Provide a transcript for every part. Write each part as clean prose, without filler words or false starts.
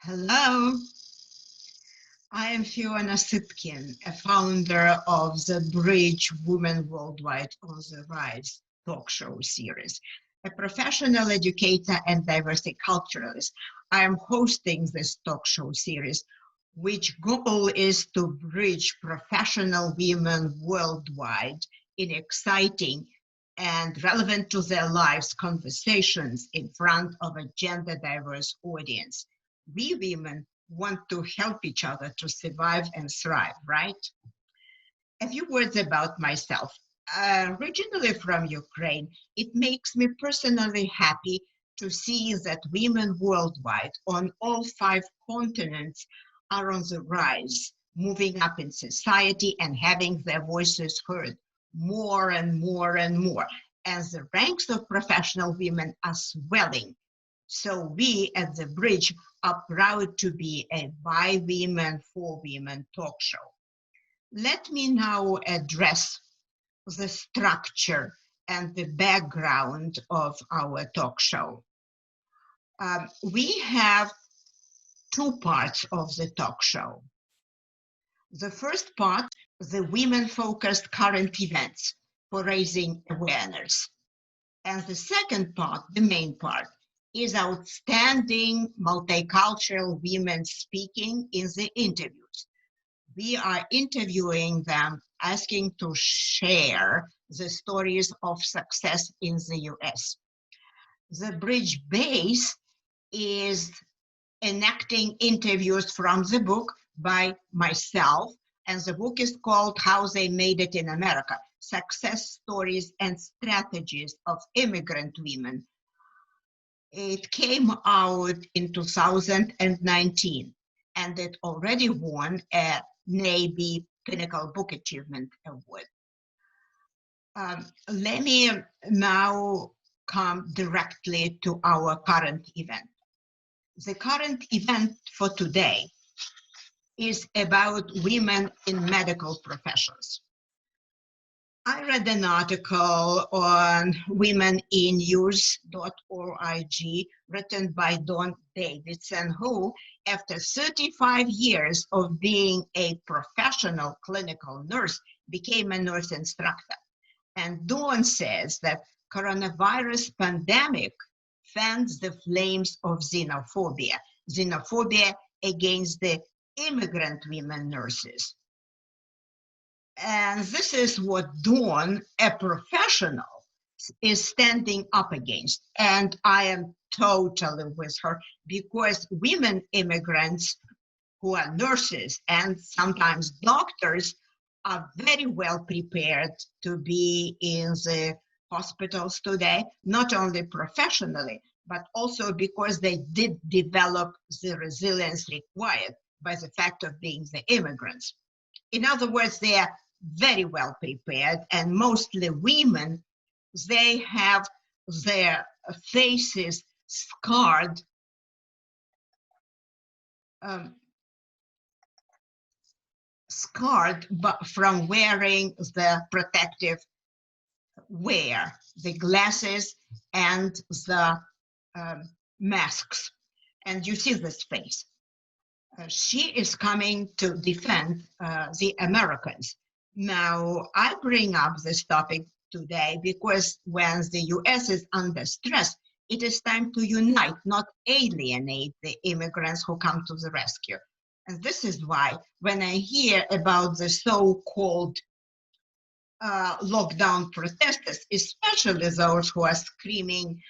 Hello, I am Fiona Citkin, a founder of the Bridge Women Worldwide on the Rise talk show series. A professional educator and diversiculturalist, I am hosting this talk show series, which goal is to bridge professional women worldwide in exciting and relevant to their lives conversations in front of a gender diverse audience. We women want to help each other to survive and thrive, right? A few words about myself. Originally from Ukraine, it makes me personally happy to see that women worldwide on all 5 continents are on the rise, moving up in society and having their voices heard more and more and more. As the ranks of professional women are swelling, so we at the Bridge are proud to be a by women for women talk show. Let me now address the structure and the background of our talk show. We have 2 parts of the talk show. The first part, the women-focused current events for raising awareness. And the second part, the main part, is outstanding multicultural women speaking in the interviews. We are interviewing them, asking to share the stories of success in the US. The Bridge base is enacting interviews from the book by myself, and the book is called How They Made It in America, Success Stories and Strategies of Immigrant Women. It came out in 2019, and it already won a NABE Pinnacle Book Achievement Award. Let me now come directly to our current event. The current event for today is about women in medical professions. I read an article on womeninnews.org written by Dawn Davidson, who, after 35 years of being a professional clinical nurse, became a nurse instructor. And Dawn says that coronavirus pandemic fans the flames of xenophobia against the immigrant women nurses. And this is what Dawn, a professional, is standing up against. And I am totally with her, because women immigrants who are nurses and sometimes doctors are very well prepared to be in the hospitals today, not only professionally, but also because they did develop the resilience required by the fact of being the immigrants. In other words, they are very well prepared, and mostly women, they have their faces scarred from wearing the protective wear, the glasses and the masks. And you see this face. She is coming to defend the Americans. Now, I bring up this topic today because when the US is under stress, it is time to unite, not alienate the immigrants who come to the rescue. And this is why when I hear about the so-called lockdown protesters, especially those who are screaming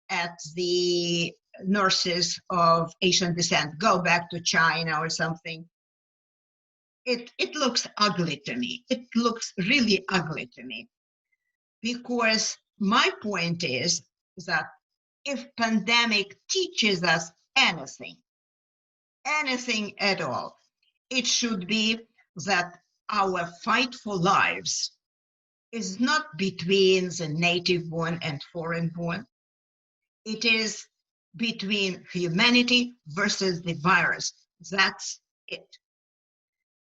at the nurses of Asian descent, go back to China or something, it looks ugly to me. It looks really ugly to me, because my point is that if pandemic teaches us anything at all, it should be that our fight for lives is not between the native born and foreign born. It is between humanity versus the virus. That's it.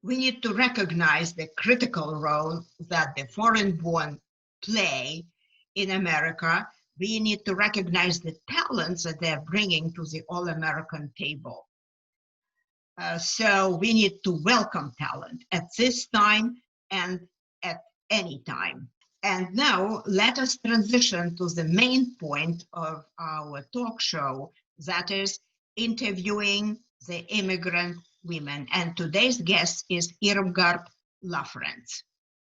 We need to recognize the critical role that the foreign-born play in America. We need to recognize the talents that they're bringing to the all-American table. So we need to welcome talent at this time and at any time. And now let us transition to the main point of our talk show, that is interviewing the immigrant women. And today's guest is Irmgard Lafrentz.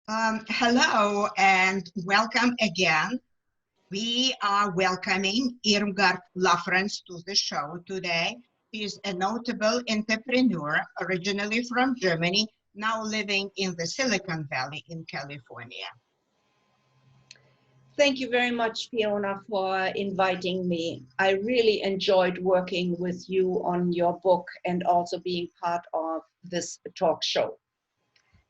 Hello and welcome again. We are welcoming Irmgard Lafrentz to the show today. She is a notable entrepreneur, originally from Germany, now living in the Silicon Valley in California. Thank you very much, Fiona, for inviting me. I really enjoyed working with you on your book and also being part of this talk show.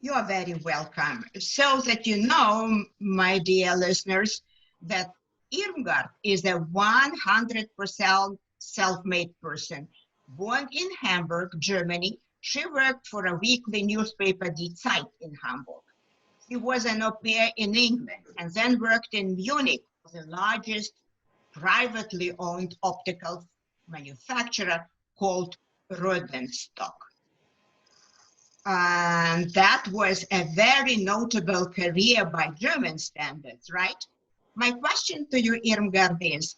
You are very welcome. So that you know, my dear listeners, that Irmgard is a 100% self-made person. Born in Hamburg, Germany, she worked for a weekly newspaper, Die Zeit, in Hamburg. She was an au pair in England and then worked in Munich, the largest privately owned optical manufacturer called Rodenstock. And that was a very notable career by German standards, right? My question to you, Irmgard, is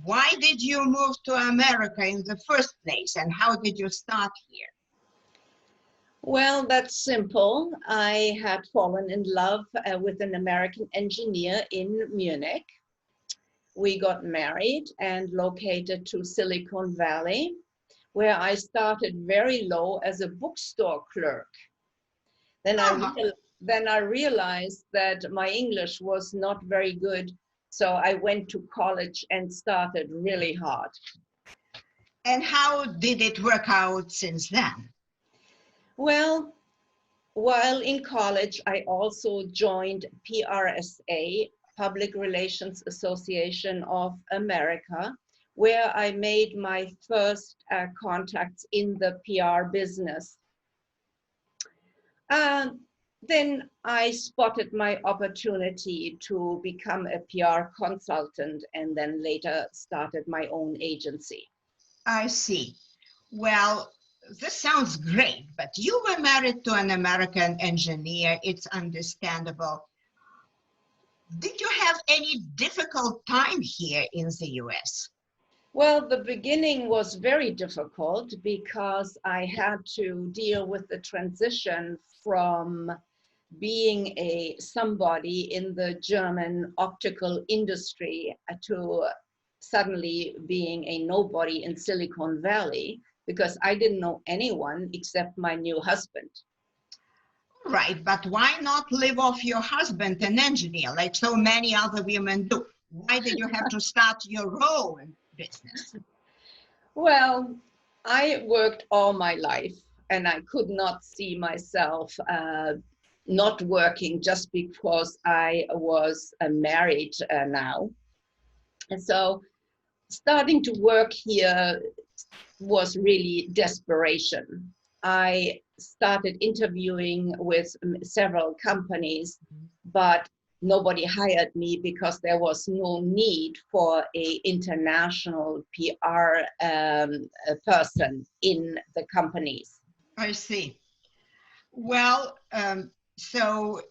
why did you move to America in the first place and how did you start here? Well, that's simple. I had fallen in love with an American engineer in Munich. We got married and located to Silicon Valley, where I started very low as a bookstore clerk. Then I realized that my English was not very good, so I went to college and started really hard. And how did it work out since then? Well, while in college, I also joined PRSA, Public Relations Association of America, where I made my first contacts in the PR business. Then I spotted my opportunity to become a PR consultant and then later started my own agency. I see. Well, this sounds great, but you were married to an American engineer. It's understandable. Did you have any difficult time here in the US? Well, the beginning was very difficult because I had to deal with the transition from being somebody in the German optical industry to suddenly being a nobody in Silicon Valley, because I didn't know anyone except my new husband. Right, but why not live off your husband, an engineer, like so many other women do? Why did you have to start your own business? Well, I worked all my life and I could not see myself not working just because I was married now. And so starting to work here was really desperation. I started interviewing with several companies, but nobody hired me because there was no need for an international PR person in the companies. I see. Well, so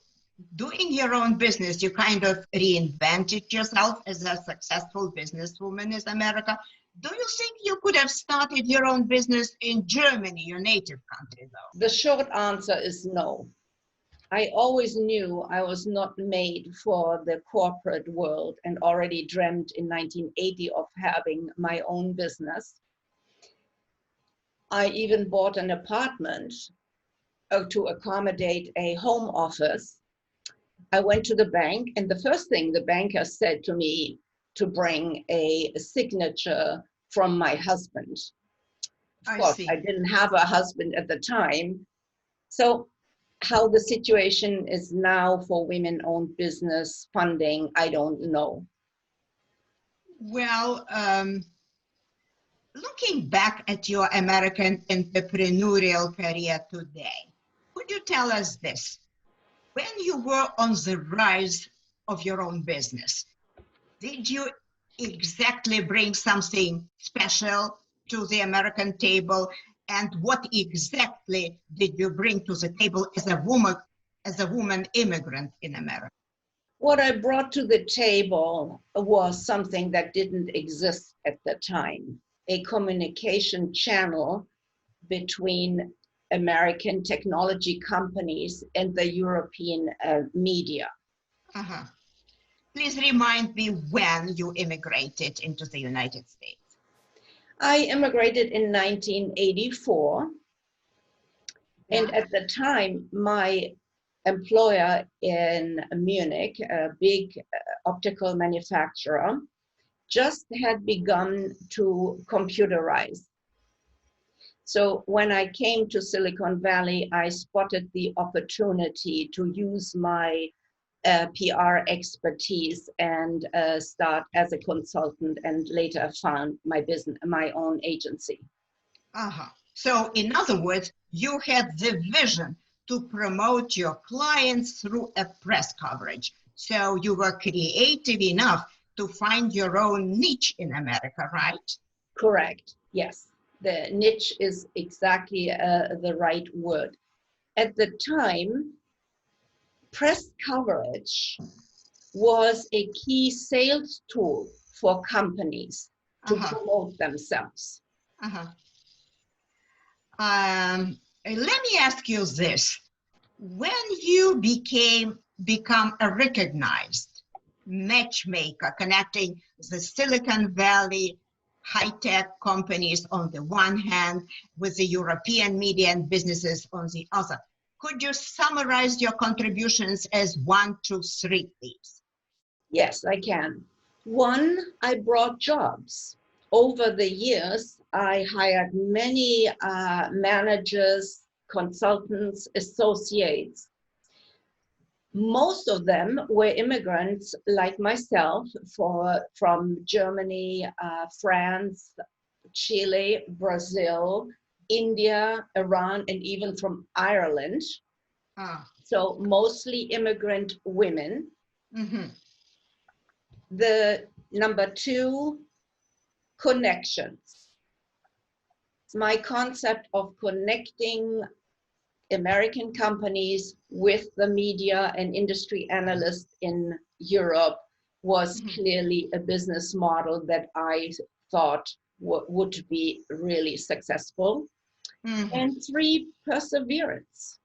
doing your own business, you kind of reinvented yourself as a successful businesswoman in America. Do you think you could have started your own business in Germany, your native country, though? The short answer is no. I always knew I was not made for the corporate world and already dreamt in 1980 of having my own business. I even bought an apartment to accommodate a home office. I went to the bank and the first thing the banker said to me to bring a signature from my husband. Of course, I didn't have a husband at the time. So how the situation is now for women-owned business funding, I don't know. Well, looking back at your American entrepreneurial career today, could you tell us this? When you were on the rise of your own business, did you exactly bring something special to the American table? And what exactly did you bring to the table as a woman immigrant in America? What I brought to the table was something that didn't exist at the time, a communication channel between American technology companies and the European media. Uh-huh. Please remind me when you immigrated into the United States. I immigrated in 1984. Yeah. And at the time, my employer in Munich, a big optical manufacturer, just had begun to computerize. So when I came to Silicon Valley, I spotted the opportunity to use my PR expertise and start as a consultant, and later found my own agency. Uh-huh. So in other words, you had the vision to promote your clients through a press coverage. So you were creative enough to find your own niche in America, right? Correct. Yes. The niche is exactly the right word. At the time, press coverage was a key sales tool for companies to promote themselves. Let me ask you this. When you become a recognized matchmaker connecting the Silicon Valley high-tech companies on the one hand with the European media and businesses on the other, could you summarize your contributions as 1, 2, 3, please? Yes, I can. One, I brought jobs. Over the years, I hired many managers, consultants, associates. Most of them were immigrants like myself from Germany, France, Chile, Brazil, India, Iran, and even from Ireland. So mostly immigrant women. Mm-hmm. The number 2, connections. My concept of connecting American companies with the media and industry analysts in Europe was clearly a business model that I thought would be really successful. And 3, perseverance.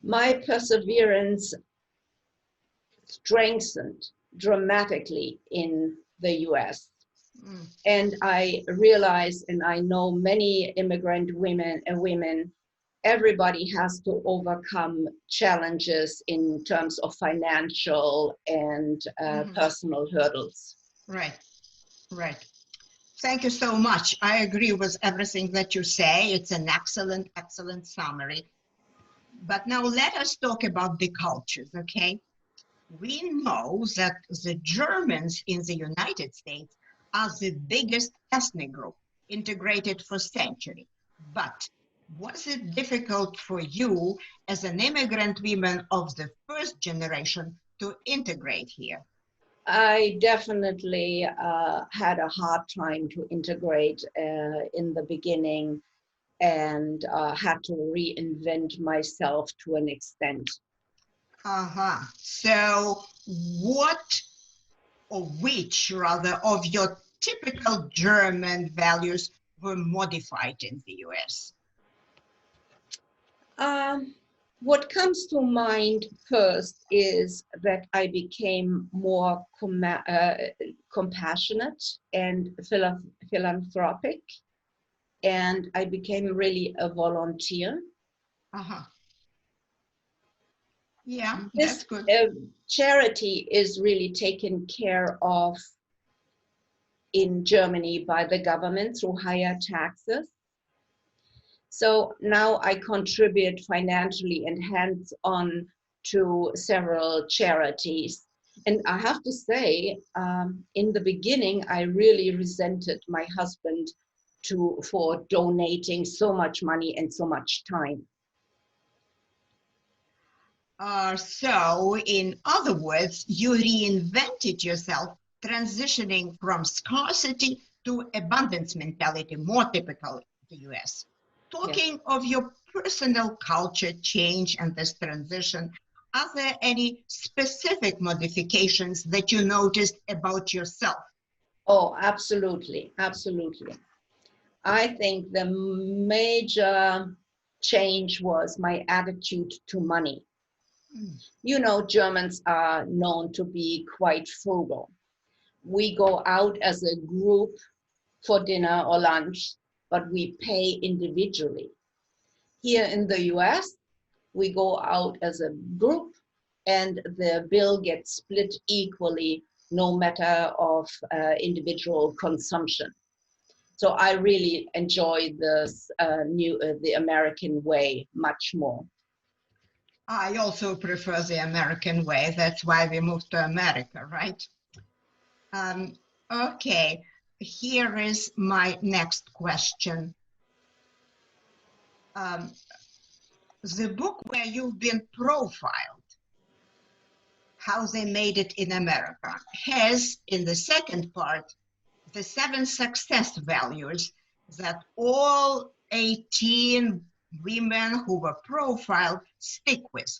My perseverance strengthened dramatically in the US. And I realized, and I know many immigrant women, everybody has to overcome challenges in terms of financial and personal hurdles. Right, right. Thank you so much. I agree with everything that you say. It's an excellent, excellent summary. But now let us talk about the cultures, okay? We know that the Germans in the United States are the biggest ethnic group, integrated for centuries. But was it difficult for you as an immigrant woman of the first generation to integrate here? I definitely had a hard time to integrate in the beginning, and had to reinvent myself to an extent. So what, or which rather, of your typical German values were modified in the US? What comes to mind first is that I became more compassionate and philanthropic, and I became really a volunteer. Yeah, that's good. Charity is really taken care of in Germany by the government through higher taxes. So now I contribute financially and hands-on to several charities. And I have to say, in the beginning, I really resented my husband for donating so much money and so much time. So in other words, you reinvented yourself, transitioning from scarcity to abundance mentality, more typical of the US. Talking of your personal culture change and this transition, are there any specific modifications that you noticed about yourself? Oh, absolutely, absolutely. I think the major change was my attitude to money. You know, Germans are known to be quite frugal. We go out as a group for dinner or lunch, but we pay individually. Here in the US, we go out as a group and the bill gets split equally, no matter of individual consumption. So I really enjoy this the American way much more. I also prefer the American way. That's why we moved to America, right? Okay, here is my next question. The book where you've been profiled, How They Made It in America, has in the second part the 7 success values that all 18 women who were profiled stick with.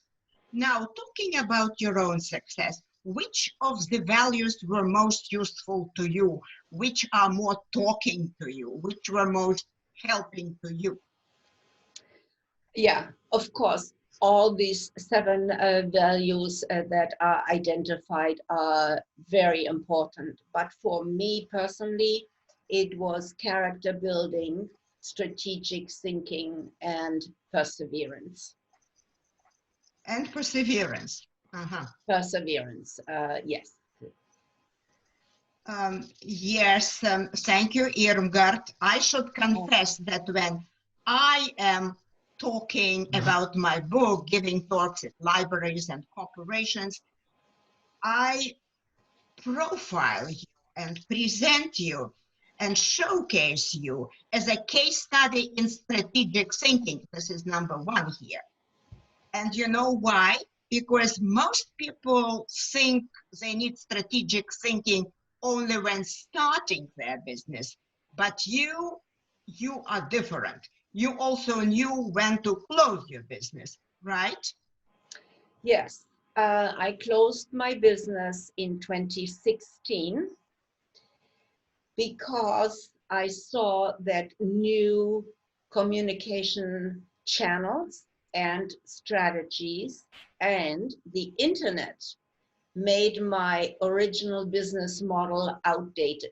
Now, talking about your own success, which of the values were most useful to you? Which are more talking to you? Which were most helping to you? Yeah, of course, all these 7 values that are identified are very important. But for me personally, it was character building, strategic thinking, and perseverance. And perseverance. Perseverance, yes. Yes, thank you, Irmgard. I should confess that when I am talking about my book, giving talks at libraries and corporations, I profile you and present you and showcase you as a case study in strategic thinking. This is number 1 here. And you know why? Because most people think they need strategic thinking only when starting their business. But you are different. You also knew when to close your business, right? Yes, I closed my business in 2016 because I saw that new communication channels and strategies and the internet made my original business model outdated.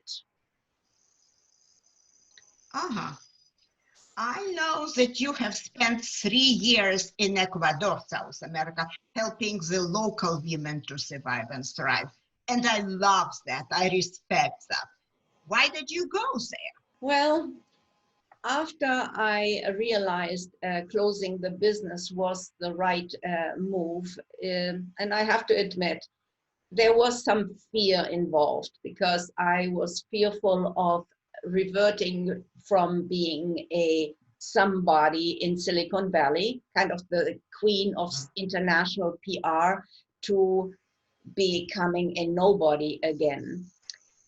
I know that you have spent 3 years in Ecuador, South America, helping the local women to survive and thrive. And I love that. I respect that. Why did you go there? Well, after I realized closing the business was the right move, and I have to admit, there was some fear involved because I was fearful of reverting from being a somebody in Silicon Valley, kind of the queen of international PR, to becoming a nobody again.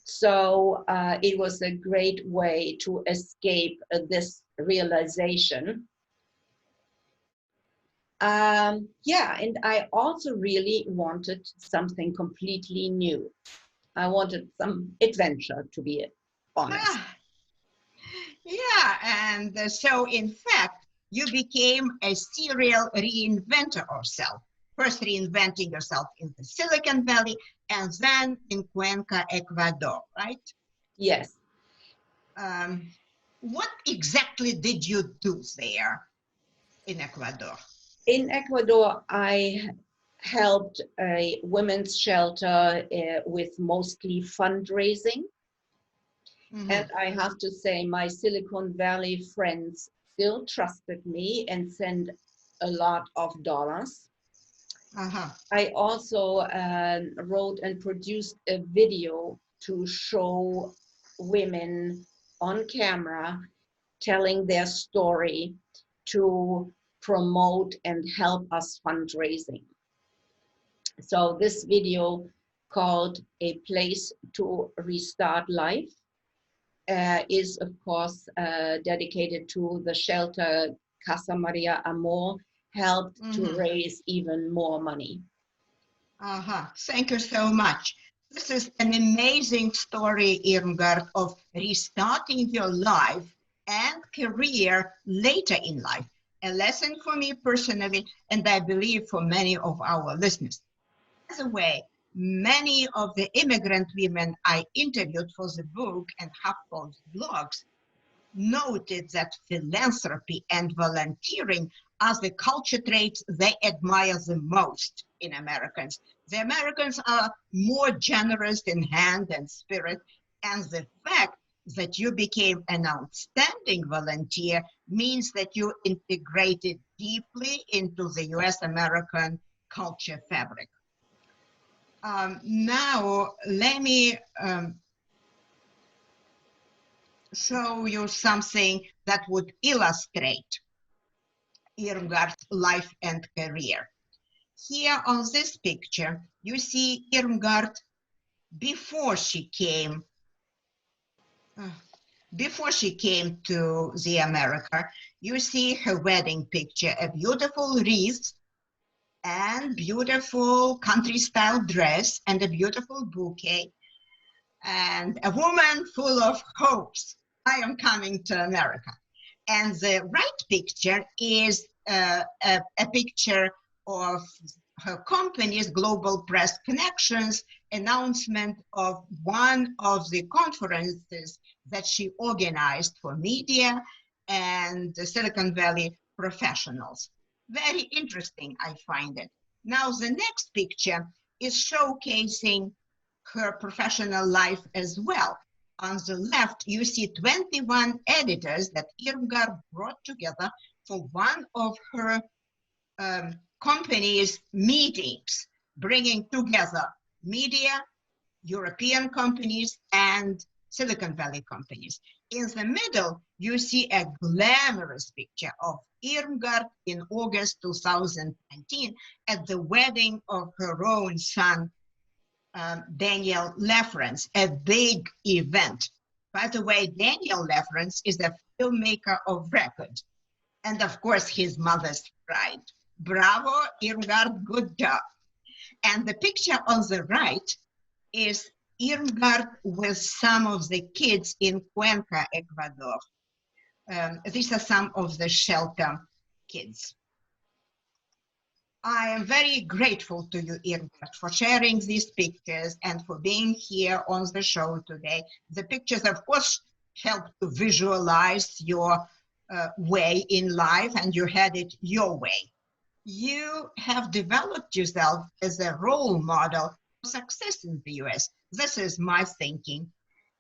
So it was a great way to escape this realization. Yeah, and I also really wanted something completely new. I wanted some adventure, to be honest. Yeah, and so in fact, you became a serial reinventor yourself. First reinventing yourself in the Silicon Valley and then in Cuenca, Ecuador, right? Yes. What exactly did you do there in Ecuador? In Ecuador, I helped a women's shelter with mostly fundraising. And I have to say, my Silicon Valley friends still trusted me and sent a lot of dollars. I also wrote and produced a video to show women on camera telling their story to promote and help us fundraising. So this video called A Place to Restart Life. is, of course, dedicated to the shelter Casa Maria Amor, helped to raise even more money. Thank you so much. This is an amazing story, Irmgard, of restarting your life and career later in life. A lesson for me personally, and I believe for many of our listeners. By the way, many of the immigrant women I interviewed for the book and HuffPost blogs noted that philanthropy and volunteering are the culture traits they admire the most in Americans. The Americans are more generous in hand and spirit, and the fact that you became an outstanding volunteer means that you integrated deeply into the US-American culture fabric. Now, let me show you something that would illustrate Irmgard's life and career. Here on this picture, you see Irmgard before she came to the America. You see her wedding picture, a beautiful wreath and beautiful country-style dress and a beautiful bouquet and a woman full of hopes. I am coming to America. And the right picture is a picture of her company's Globalpress Connections announcement of one of the conferences that she organized for media and the Silicon Valley professionals. Very interesting, I find it. Now, the next picture is showcasing her professional life as well. On the left, you see 21 editors that Irmgard brought together for one of her company's meetings, bringing together media, European companies, and Silicon Valley companies. In the middle, you see a glamorous picture of Irmgard in August 2019 at the wedding of her own son, Daniel Lafrentz, a big event. By the way, Daniel Lafrentz is a filmmaker of record, and of course, his mother's pride. Bravo, Irmgard, good job. And the picture on the right is Irmgard with some of the kids in Cuenca, Ecuador. These are some of the shelter kids. I am very grateful to you, Irmgard, for sharing these pictures and for being here on the show today. The pictures, of course, help to visualize your way in life, and you had it your way. You have developed yourself as a role model for success in the US. This is my thinking.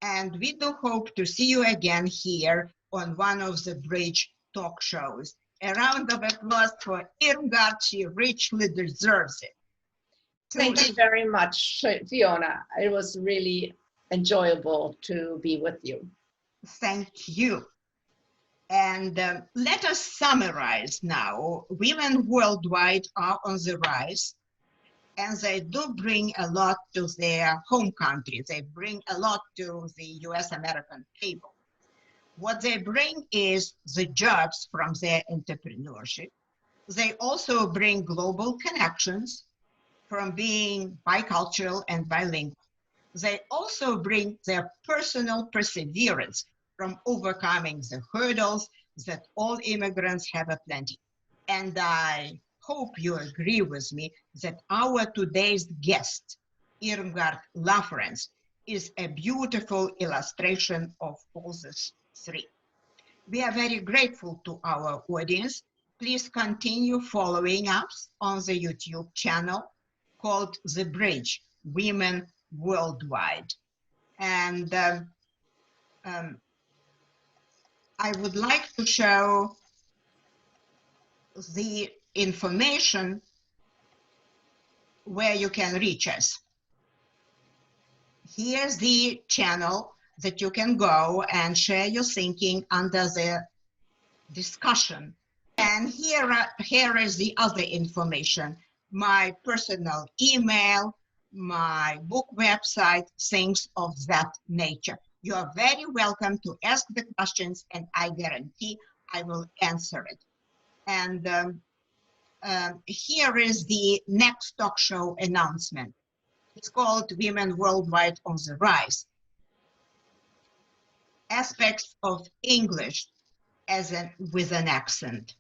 And we do hope to see you again here on one of the Bridge talk shows. A round of applause for Irmgard. She richly deserves it. Thank you very much, Fiona. It was really enjoyable to be with you. Thank you. And let us summarize now. Women worldwide are on the rise, and they do bring a lot to their home country. They bring a lot to the US-American table. What they bring is the jobs from their entrepreneurship. They also bring global connections from being bicultural and bilingual. They also bring their personal perseverance from overcoming the hurdles that all immigrants have aplenty. And I hope you agree with me that our today's guest, Irmgard Lafrentz, is a beautiful illustration of all this three. We are very grateful to our audience. Please continue following us on the YouTube channel called The Bridge, Women Worldwide. And I would like to show the information where you can reach us. Here's the channel that you can go and share your thinking under the discussion. And here is the other information, my personal email, my book website, things of that nature. You are very welcome to ask the questions, and I guarantee I will answer it. And here is the next talk show announcement. It's called Women Worldwide on the Rise. Aspects of English with an accent.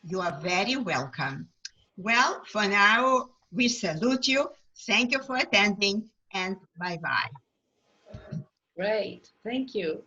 You are very welcome. Well, for now, we salute you. Thank you for attending, and bye-bye. Great, thank you.